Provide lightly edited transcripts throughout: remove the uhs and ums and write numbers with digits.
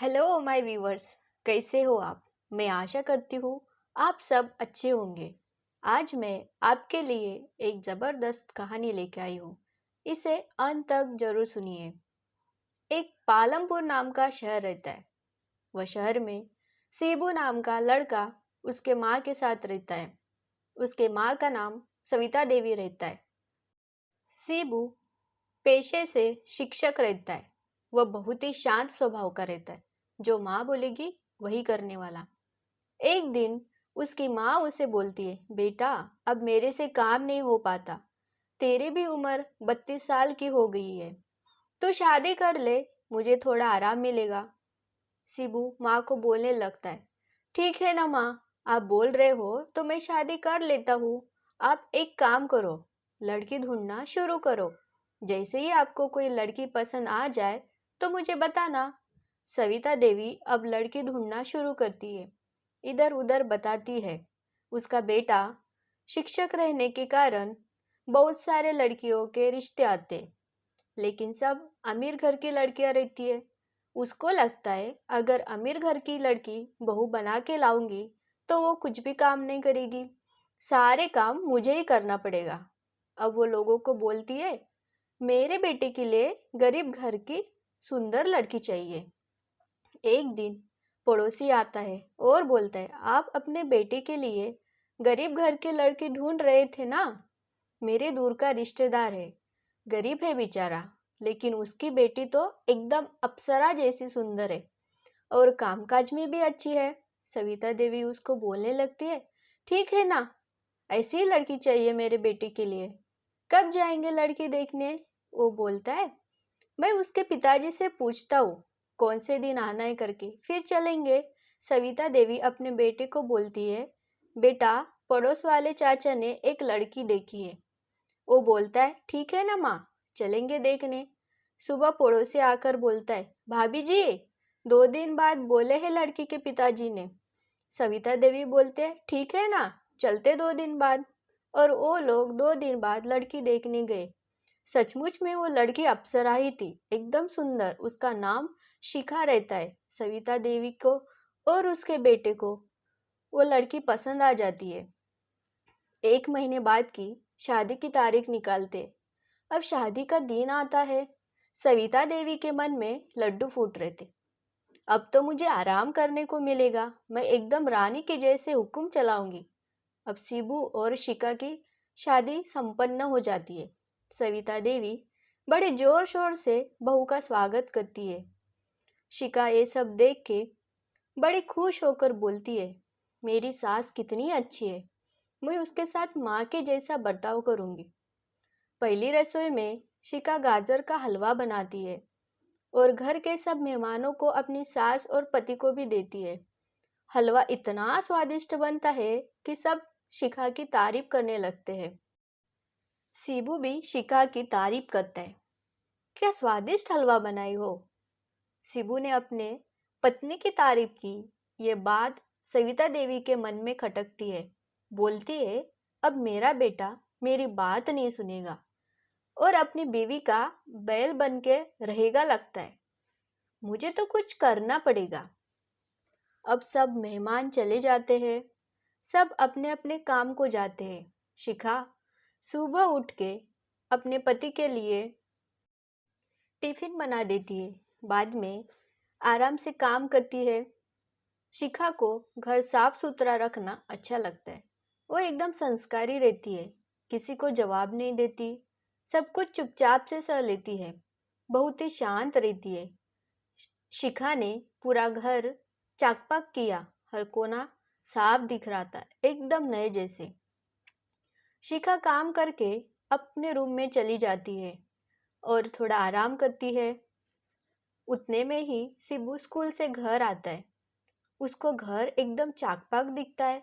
Hello my viewers. कैसे हो आप? मैं आशा करती हूँ आप सब अच्छे होंगे। आज मैं आपके लिए एक ज़बरदस्त कहानी लेके आई हूँ। इसे अंत तक जरूर सुनिए। एक पालमपुर नाम का शहर रहता है। वह शहर में सीबू नाम का लड़का उसके माँ के साथ रहता है। उसके माँ का नाम सविता देवी रहता है। सीबू पेशे से शिक्षक रहता है। वह बहुत ही शांत स्वभाव का रहता है। जो माँ बोलेगी वही करने वाला। एक दिन उसकी माँ उसे बोलती है, बेटा अब मेरे से काम नहीं हो पाता। तेरी भी उम्र 32 साल की हो गई है। तो शादी कर ले, मुझे थोड़ा आराम मिलेगा। शिबू माँ को बोलने लगता है, ठीक है ना माँ, आप बोल रहे हो तो मैं शादी कर लेता हूँ। आप एक काम करो, लड़की ढूंढना शुरू करो। जैसे ही आपको कोई लड़की पसंद आ जाए तो मुझे बताना। सविता देवी अब लड़की ढूंढना शुरू करती है। इधर उधर बताती है। उसका बेटा शिक्षक रहने के कारण बहुत सारे लड़कियों के रिश्ते आते, लेकिन सब अमीर घर की लड़कियां रहती है। उसको लगता है अगर अमीर घर की लड़की बहू बना के लाऊंगी तो वो कुछ भी काम नहीं करेगी, सारे काम मुझे ही करना पड़ेगा। अब वो लोगों को बोलती है, मेरे बेटे के लिए गरीब घर की सुंदर लड़की चाहिए। एक दिन पड़ोसी आता है और बोलता है, आप अपने बेटे के लिए गरीब घर के लड़की ढूंढ रहे थे ना? मेरे दूर का रिश्तेदार है, गरीब है बेचारा, लेकिन उसकी बेटी तो एकदम अप्सरा जैसी सुंदर है और कामकाज में भी अच्छी है। सविता देवी उसको बोलने लगती है, ठीक है ना, ऐसी ही लड़की चाहिए मेरे बेटे के लिए। कब जाएंगे लड़की देखने? वो बोलता है, मैं उसके पिताजी से पूछता हूँ कौन से दिन आना है करके, फिर चलेंगे। सविता देवी अपने बेटे को बोलती है, बेटा पड़ोस वाले चाचा ने एक लड़की देखी है। वो बोलता है, ठीक है ना माँ, चलेंगे देखने। सुबह पड़ोसी आकर बोलता है, भाभी जी 2 दिन बाद बोले हैं लड़की के पिताजी ने। सविता देवी बोलते हैं, ठीक है ना, चलते 2 दिन बाद। और वो लोग 2 दिन बाद लड़की देखने गए। सचमुच में वो लड़की अप्सरा ही थी, एकदम सुंदर। उसका नाम शिखा रहता है। सविता देवी को और उसके बेटे को वो लड़की पसंद आ जाती है। 1 महीने बाद की शादी की तारीख निकालते। अब शादी का दिन आता है। सविता देवी के मन में लड्डू फूट रहे थे। अब तो मुझे आराम करने को मिलेगा, मैं एकदम रानी के जैसे हुक्म चलाऊंगी। अब शिबू और शिका की शादी संपन्न हो जाती है। सविता देवी बड़े जोर शोर से बहू का स्वागत करती है। शिका ये सब देख के बड़ी खुश होकर बोलती है, मेरी सास कितनी अच्छी है, मैं उसके साथ माँ के जैसा बर्ताव करूंगी। पहली रसोई में शिका गाजर का हलवा बनाती है और घर के सब मेहमानों को अपनी सास और पति को भी देती है। हलवा इतना स्वादिष्ट बनता है कि सब शिखा की तारीफ करने लगते हैं। सीबू भी शिखा की तारीफ करता है, क्या स्वादिष्ट हलवा बनाई हो। शिबू ने अपने पत्नी की तारीफ की। ये बात सविता देवी के मन में खटकती है। बोलती है, अब मेरा बेटा मेरी बात नहीं सुनेगा और अपनी बीवी का बैल बन के रहेगा लगता है। मुझे तो कुछ करना पड़ेगा। अब सब मेहमान चले जाते हैं। सब अपने अपने काम को जाते हैं। शिखा सुबह उठ के अपने पति के लिए टिफिन बना देती है। बाद में आराम से काम करती है। शिखा को घर साफ सुथरा रखना अच्छा लगता है। वो एकदम संस्कारी रहती है, किसी को जवाब नहीं देती, सब कुछ चुपचाप से सह लेती है, बहुत ही शांत रहती है। शिखा ने पूरा घर चाकपाक किया, हर कोना साफ दिख रहा था, एकदम नए जैसे। शिखा काम करके अपने रूम में चली जाती है और थोड़ा आराम करती है। उतने में ही शिबू स्कूल से घर आता है। उसको घर एकदम चाकपाक दिखता है।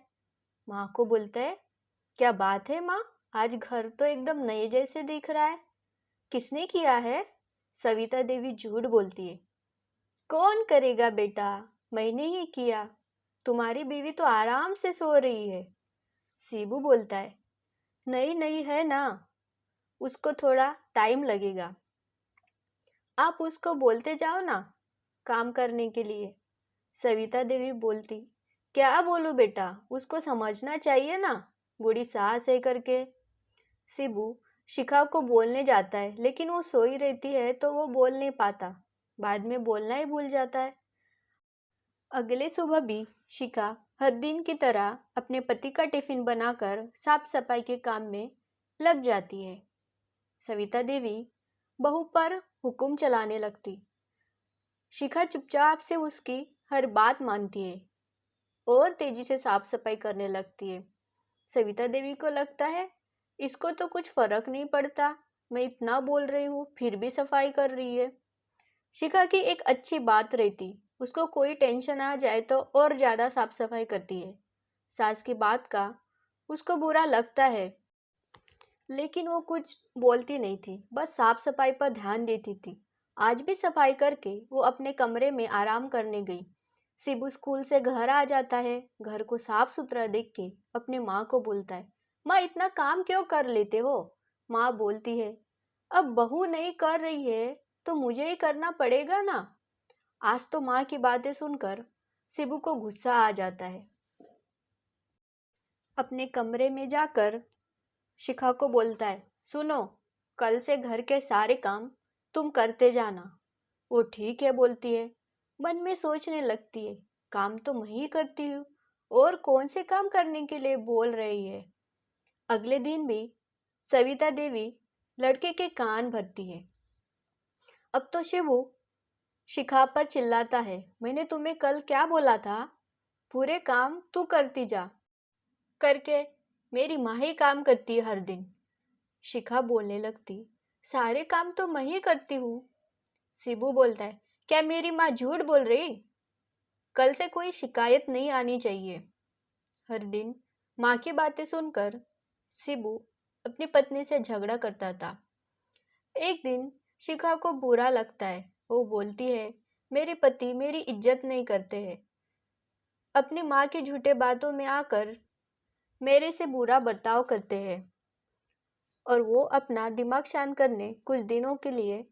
माँ को बोलता है, क्या बात है माँ, आज घर तो एकदम नए जैसे दिख रहा है, किसने किया है? सविता देवी झूठ बोलती है, कौन करेगा बेटा, मैंने ही किया, तुम्हारी बीवी तो आराम से सो रही है। शिबू बोलता है, नहीं नहीं है ना, उसको थोड़ा टाइम लगेगा, आप उसको बोलते जाओ ना, काम करने के लिए। सविता देवी बोलती, क्या बोलूं बेटा, उसको समझना चाहिए ना, बूढ़ी सास है करके। शिबू शिखा को बोलने जाता है, लेकिन वो सोई रहती है तो वो बोल नहीं पाता। बाद में बोलना ही भूल जाता है। अगले सुबह भी शिखा हर दिन की तरह अपने पति का टिफिन बनाकर साफ सफाई के काम में लग जाती है। सविता देवी बहू पर हुक्म चलाने लगती। शिखा चुपचाप से उसकी हर बात मानती है और तेजी से साफ सफाई करने लगती है। सविता देवी को लगता है इसको तो कुछ फर्क नहीं पड़ता, मैं इतना बोल रही हूँ फिर भी सफाई कर रही है। शिखा की एक अच्छी बात रहती, उसको कोई टेंशन आ जाए तो और ज्यादा साफ सफाई करती है। सास की बात का उसको बुरा लगता है, लेकिन वो कुछ बोलती नहीं थी, बस साफ सफाई पर ध्यान देती थी। आज भी सफाई करके वो अपने कमरे में आराम करने गई। शिबू स्कूल से घर आ जाता है। घर को साफ सुथरा देख के अपने माँ को बोलता है, माँ इतना काम क्यों कर लेते हो। माँ बोलती है, अब बहू नहीं कर रही है तो मुझे ही करना पड़ेगा ना। आज तो माँ की बातें सुनकर शिबू को गुस्सा आ जाता है। अपने कमरे में जाकर शिखा को बोलता है, सुनो, कल से घर के सारे काम तुम करते जाना। वो ठीक है बोलती है। मन में सोचने लगती है, काम तो मैं ही करती हूँ और कौन से काम करने के लिए बोल रही है। अगले दिन भी सविता देवी लड़के के कान भरती है। अब तो शिवू शिखा पर चिल्लाता है, मैंने तुम्हें कल क्या बोला था, पूरे काम तू करती जा करके मेरी माँ ही काम करती है हर दिन। शिखा बोलने लगती, सारे काम तो मैं ही करती हूँ। शिबू बोलता है, क्या मेरी माँ झूठ बोल रही, कल से कोई शिकायत नहीं आनी चाहिए। हर दिन माँ की बातें सुनकर शिबू अपनी पत्नी से झगड़ा करता था। एक दिन शिखा को बुरा लगता है। वो बोलती है, मेरे पति मेरी इज्जत नहीं करते हैं, अपनी माँ की झूठे बातों में आकर मेरे से बुरा बर्ताव करते हैं। और वो अपना दिमाग शांत करने कुछ दिनों के लिए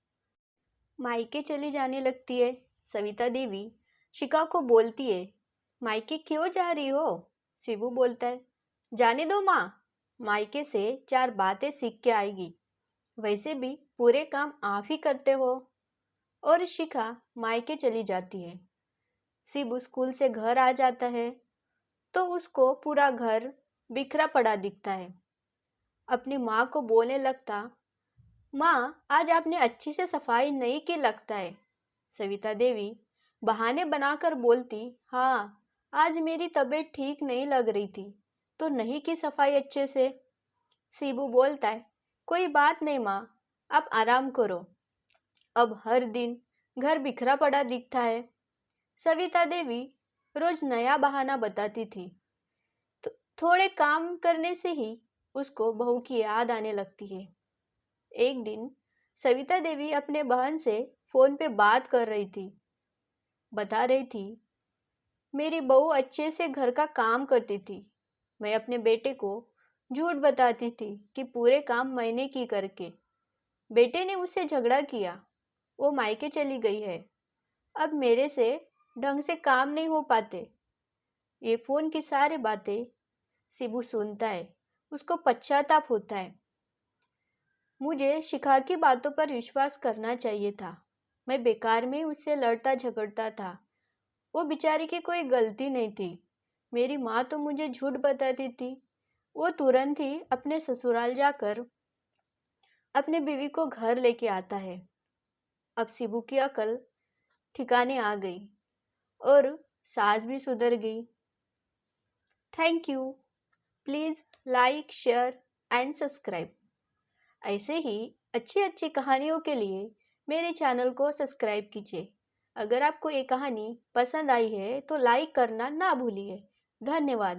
मायके चली जाने लगती है। सविता देवी शिखा को बोलती है, मायके क्यों जा रही हो। शिबू बोलता है, जाने दो माँ, मायके से 4 बातें सीख के आएगी, वैसे भी पूरे काम आप ही करते हो। और शिखा मायके चली जाती है। शिबू स्कूल से घर आ जाता है तो उसको पूरा घर बिखरा पड़ा दिखता है। अपनी माँ को बोलने लगता, माँ आज आपने अच्छी से सफाई नहीं की लगता है। सविता देवी बहाने बनाकर बोलती, हाँ आज मेरी तबीयत ठीक नहीं लग रही थी तो नहीं की सफाई अच्छे से। शिबू बोलता है, कोई बात नहीं माँ, आप आराम करो। अब हर दिन घर बिखरा पड़ा दिखता है। सविता देवी रोज नया बहाना बताती थी, तो थोड़े काम करने से ही उसको बहू की याद आने लगती है। एक दिन सविता देवी अपने बहन से फोन पे बात कर रही थी। बता रही थी, मेरी बहू अच्छे से घर का काम करती थी, मैं अपने बेटे को झूठ बताती थी कि पूरे काम मैंने की करके। बेटे ने मुझसे झगड़ा किया, वो मायके चली गई है, अब मेरे से ढंग से काम नहीं हो पाते। ये फोन की सारी बातें शिबू सुनता है। उसको पश्चाताप होता है, मुझे शिखा की बातों पर विश्वास करना चाहिए था, मैं बेकार में उससे लड़ता झगड़ता था, वो बेचारी की कोई गलती नहीं थी। मेरी माँ तो मुझे झूठ बताती थी। वो तुरंत ही अपने ससुराल जाकर अपने बीवी को घर लेके आता है। अब शिबू की अकल ठिकाने आ गई और सास भी सुधर गई। Thank you. Please like, share and subscribe. ऐसे ही अच्छी अच्छी कहानियों के लिए मेरे चैनल को सब्सक्राइब कीजिए। अगर आपको ये कहानी पसंद आई है तो लाइक करना ना भूलिए। धन्यवाद।